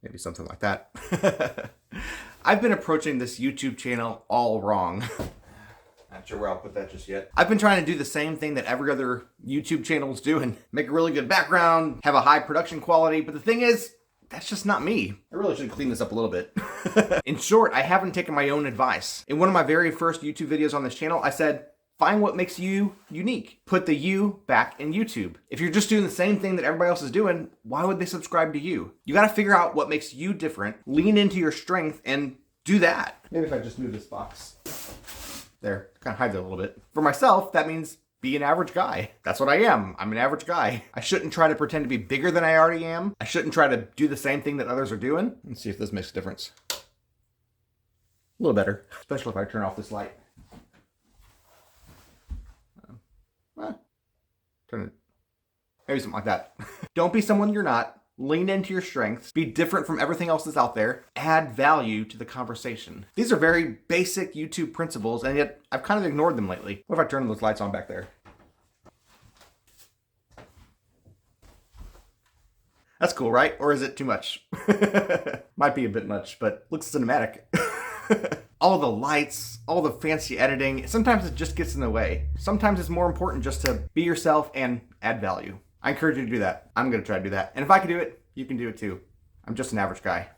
Maybe something like that. I've been approaching this YouTube channel all wrong. Not sure where I'll put that just yet. I've been trying to do the same thing that every other YouTube channel is doing. Make a really good background, have a high production quality, but the thing is, that's just not me. I really should clean this up a little bit. In short, I haven't taken my own advice. In one of my very first YouTube videos on this channel, I said, find what makes you unique. Put the you back in YouTube. If you're just doing the same thing that everybody else is doing, why would they subscribe to you? You gotta figure out what makes you different, lean into your strength, and do that. Maybe if I just move this box. There, kind of hides it a little bit. For myself, that means be an average guy. That's what I am. I'm an average guy. I shouldn't try to pretend to be bigger than I already am. I shouldn't try to do the same thing that others are doing. Let's see if this makes a difference. A little better, especially if I turn off this light. Turn it. Maybe something like that. Don't be someone you're not. Lean into your strengths. Be different from everything else that's out there. Add value to the conversation. These are very basic YouTube principles, and yet I've kind of ignored them lately. What if I turn those lights on back there? That's cool, right? Or is it too much? Might be a bit much, but looks cinematic. All the lights, all the fancy editing, sometimes it just gets in the way. Sometimes it's more important just to be yourself and add value. I encourage you to do that. I'm gonna try to do that. And if I can do it, you can do it too. I'm just an average guy.